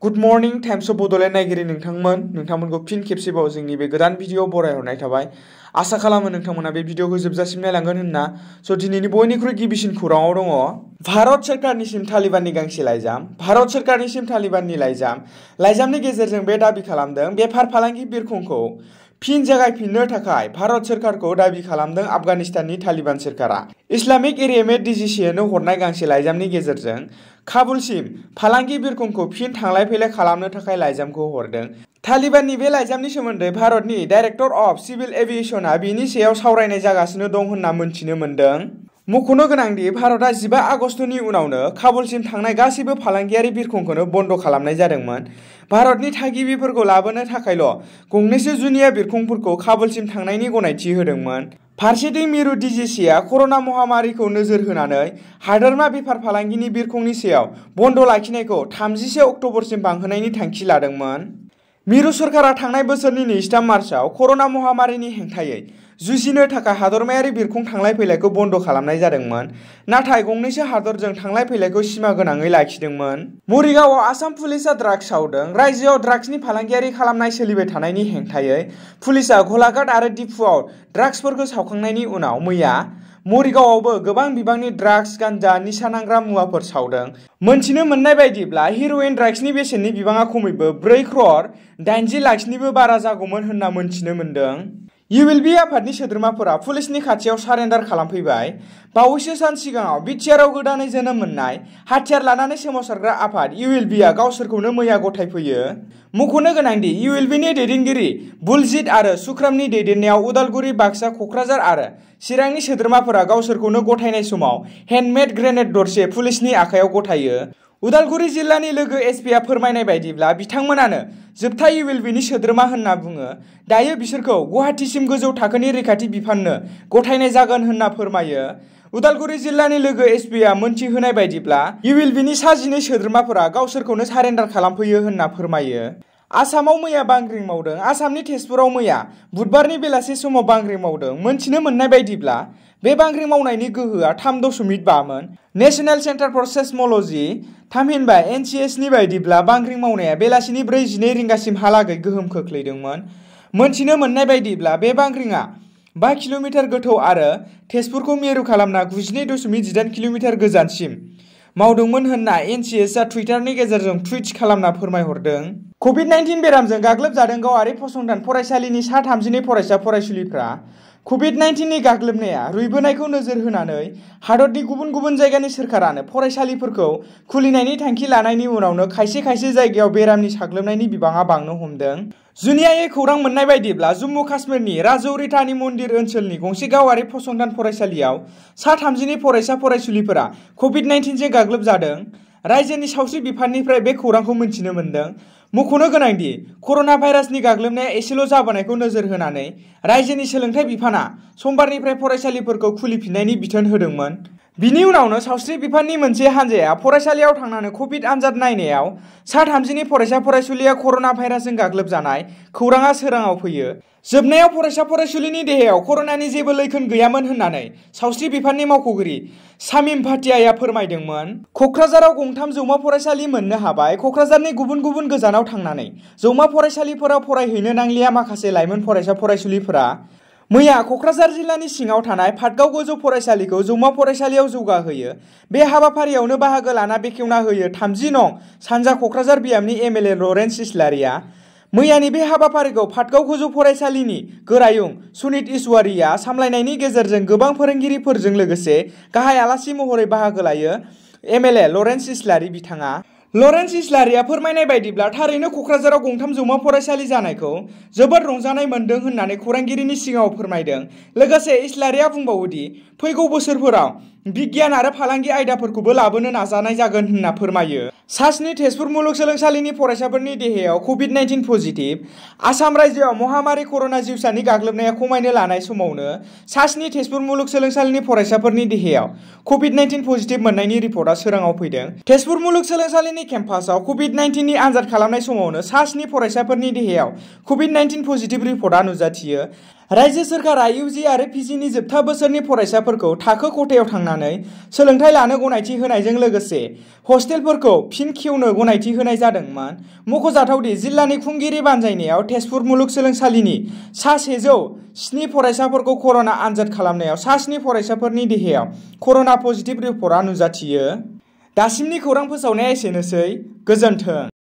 Good morning times of Bodoland नायगिरि नोंथांमोनखौ फिन खेबसेबाव जोंनि बे गोदान भिडिअ बरायहरनाय थाबाय। आसा खालामो नोंथांमोना बे भिडिअखौ जोबजासिम नायलांगोन होनना। दिनैनि बयनिख्रुइ गिबिसिन खौराङाव दङ भारत सोरखारनिसिम तालिबाननि गांसे लाइजाम। भारत सोरखारनिसिम तालिबाननि लाइजामनि गेजेरजों बे दाबि खालामदों बेफार फालांगि बिरखंखौ फिन जागायफिननो थाखाय भारत सोरखारखौ दाबि खालामदों आफगानिस्ताननि तालिबान सोरखारा। इस्लामिक एरियामेट डिजिसिएनो हरनाय गांसे लाइजामनि गेजेरजों काबुलसिम फालांगि बिरखंखौ फिन थांलाय फैलाय खालामनो थाखाय लाइजामखौ हरदों। तालिबाननि बे लाइजामनि सोमोन्दै भारतनि डाइरेक्टर अफ सिभिल एभिएशनआ बेनि सायाव सावरायनाय जागासिनो दं होनना मोनथिनो मोन्दों। मख'नो गोनांदि भारतआ 15 आगस्तनि उनावनो काबुलसिम थांनाय गासैबो फालांगियारि बिरखंखौनो बन्द' खालामनाय जादोंमोन। भारतनि थागिबिफोरखौ लाबोनो थाखायल' गंनैसो जुनिया बिरखंफोरखौ काबुलसिम थांनायनि गनायथि होदोंमोन। फारसेथिं मिरु डिजिसिआ करोना महामारिखौ नोजोर होनानै हादोरमा बेफार फालांगिनि बिरखंनि सायाव बन्द' लाखिनायखौ 30 अक्ट'बरसिम बांहोनायनि थांखि लादोंमोन। मिरु सरकारा थांनाय बोसोरनि 23 मार्चआव करोना महामारिनि हेंथायै जुजिनो थाखाय हादरमायारि बिरखं थांलाय फैलायखौ बन्द' खालामनाय जादोंमोन, नाथाय गंनैसो हादरजों थांलाय फैलायखौ सिमा गोनाङै लाखिदोंमोन। मरिगावआव आसाम पुलिसआ ड्राग्स सावदों। रायजोआव ड्राग्सनि फालांगियारि खालामनाय सोलिबाय थानायनि हेंथायै पुलिसआ गलाघाट आरो डिफुआव ड्राग्सफोरखौ सावखांनायनि उनाव मैया मरिगावआवबो गोबां बिबांनि ड्राग्स, गान्जा, निसा नांग्रा मुवाफोर सावदों। मोनथिनो मोननाय बायदिब्ला हेर'इन ड्राग्सनि बेसेननि बिबाङा खमैबो 4 crore 80 लाखनिबो बारा जागौमोन होनना मोनथिनो मोन्दों। इउएलबि आफादनि सोद्रोमाफोरा पुलिसनि खाथियाव सारेन्डार खालामफैबाय। बावैसो सान सिगाङाव बिटिआरआव गोदानै जोनोम मोननाय हाथियार लानानै सोमावसारग्रा आफाद इउएलबिआ गावसोरखौनो मैया गथायफैयो। मख'नो गोनांदि इउएलबिनि दैदेनगिरि बुलजित आरो सुख्रामनि दैदेननायाव उदालगुरि, बाक्सा, क'क्राझार आरो चिरांनि सोद्रोमाफोरा गावसोरखौनो गथायनाय समाव हेन्डमेड ग्रेनेड दरसे पुलिसनि आखायाव गथायो। उदालगुरि जिल्लानि लोगो एसपिआ फोरमायनाय बायदिब्ला बिथांमोनानो जोबथा इउएलबिनि सोद्रोमा होनना बुङो। दायो बिसोरखौ गुवाहाटीसिम गोजौ थाखोनि रैखाथि बिफाननो गथायनाय जागोन होनना फोरमायो। उदालगुरि जिल्लानि लोगो एसपिआ मोनथिहोनाय बायदिब्ला इउएलबिनि सा 12 सोद्रोमाफोरा गावसोरखौनो सारेन्डार खालामफैयो होनना फोरमायो। आसामाव मैया बांग्रिं मावदों। आसामनि तेजपुराव मैया बुधबारनि बेलासि समाव बांग्रिं मावदों। मोनथिनो मोननाय बायदिब्ला बे बांग्रिं मावनायनि गोहोआ 3.5 मोन। नेशनेल सेन्टार फर सेस्मोलजी थामहिनबा एनसिएसनि बायदिब्ला बांग्रिं मावनाया बेलासिनि 4:12 रिंगासिमहालागै गोहोम खोख्लैदोंमोन। मोनथिनो मोननाय बायदिब्ला बे बांग्रिंआ 5 किल'मिटार गोथौ आरो तेजपुरखौ मिरु खालामना 92.18 किल'मिटार गोजानसिम मावदोंमोन होनना एनसिएसआ टुइटारनि गेजेरजों टुइट खालामना फोरमायहरदों। कभिड-19 बेरामजों गाग्लोबजादों गावारि फसंथान फरायसालिनि सा 32 फरायसा फरायसुलिफ्रा। कभिड-19नि गाग्लोबनाया रुइबोनायखौ नोजोर होनानै हादरनि गुबुन गुबुन जायगानि सोरखारानो फरायसालिफोरखौ खुलिनायनि थांखि लानायनि उनावनो खायसे जायगायाव बेरामनि साग्लोबनायनि बिबाङा बांनो हमदों। जुनियायै खौरां मोननाय बायदिब्ला जम्मु काश्मीरनि राजौरी तानी मन्दिर ओनसोलनि गंसे गावारि फसंथान फरायसालियाव सा 32 फरायसा फरायसुलिफोरा कभिड-19जों गाग्लोबजादों। रायजोनि सावस्रि बिफाननिफ्राय बे खौरांखौ मिन्थिनो मोन्दों। मख'नो गोनांदि करोना भाइरासनि गाग्लोबनाया एसेल' जाबोनायखौ नोजोर होनानै रायजोनि सोलोंथाइ बिफाना समबारनिफ्राय फरायसालिफोरखौ खुलिफिननायनि बिथोन होदोंमोन। बिनि उनावनो सावस्रि बिफाननि मोनसे हान्जाया फरायसालियाव थांनानै कभिड आनजाद नायनायाव सा 32 फरायसा फरायसुलिया करोना भाइरासजों गाग्लोबजानाय खौराङा सोराङाव फैयो। जोबनायाव फरायसा फरायसुलिनि देहायाव करोनानि जेबो लैखोन गैयामोन होननानै सावस्रि बिफाननि मावख'गिरि शामिम भाटियाया फोरमायदोंमोन। क'क्राझाराव गंथाम जौमा फरायसालि मोननो हाबाय। क'क्राझारनि गुबुन गुबुन गोजानाव थांनानै जौमा फरायसालिफोराव फरायहैनो नांलिया। माखासे लाइमोन फरायसा फरायसुलिफोरा मैया क'क्राझार जिल्लानि सिङाव थानाय पाटगाव गोजौ फरायसालिखौ जौमा फरायसालियाव जौगाहोयो। बे हाबाफारियावनो बाहागो लाना बेखेवना होयो 30 नं सानजा क'क्राझार बियामनि एमएलए लरेन्स इस्लारिया। मैयानि बे हाबाफारिखौ पाटगाव गोजौ फरायसालिनि गोरायुं सुनित इसवारिया सामलायनायनि गेजेरजों गोबां फोरोंगिरिफोरजों लोगोसे गाहाय आलासि महरै बाहागो लायो एमएलए लरेन्स इस्लारि बिथाङा। लरेन्स इस्लारिया फोरमायनाय बायदिब्ला थारैनो क'क्राझाराव गंथाम जौमा फरायसालि जानायखौ जोबोद रंजानाय मोन्दों होननानै खौरांगिरिनि सिगाङाव फोरमायदों। लोगोसे इस्लारिया बुंबावोदि फैगौ बोसोरफोराव बिगियान आरो फालांगि आयदाफोरखौबो लाबोनो नाजानाय जागोन होनना फोरमायो। सा 7 तेजपुर मुलुगसोलोंसालिनि फरायसाफोरनि देहायाव कभिड-19 पजिटिभ। आसाम रायजोआव महामारि करोना जिउसानि गाग्लोबनाया खमायनो लानाय समावनो सा 7 तेजपुर मुलुगसोलोंसालिनि फरायसाफोरनि देहायाव कभिड-19 पजिटिभ मोननायनि रिपर्टआ सोराङाव फैदों। तेजपुर मुलुगसोलोंसालिनि केम्पासआव कभिड-19नि आनजाद खालामनाय समावनो सा 7 फरायसाफोरनि देहायाव कभिड-19 पजिटिभ रिपर्टआ नुजाथियो। रायजो सोरखारा इउजि आरो पिजिनि जोबथा बोसोरनि फरायसाफोरखौ थाखो खथायाव थांनानै सोलोंथाइ लानो गनायथि होनायजों लोगोसे हस्टेलफोरखौ फिन खेवनो गनायथि होनाय जादोंमोन। मख'जाथावदि जिल्लानि खुंगिरि बानजायनायाव तेजपुर मुलुगसोलोंसालिनि सा 107 फरायसाफोरखौ कर'ना आनजाद खालामनायाव सा 7 फरायसाफोरनि देहायाव कर'ना पजिटिभ रिपर्टआ नुजाथियो। दासिमनि खौरां फोसावनाया एसेनोसै। गोजोन्थों।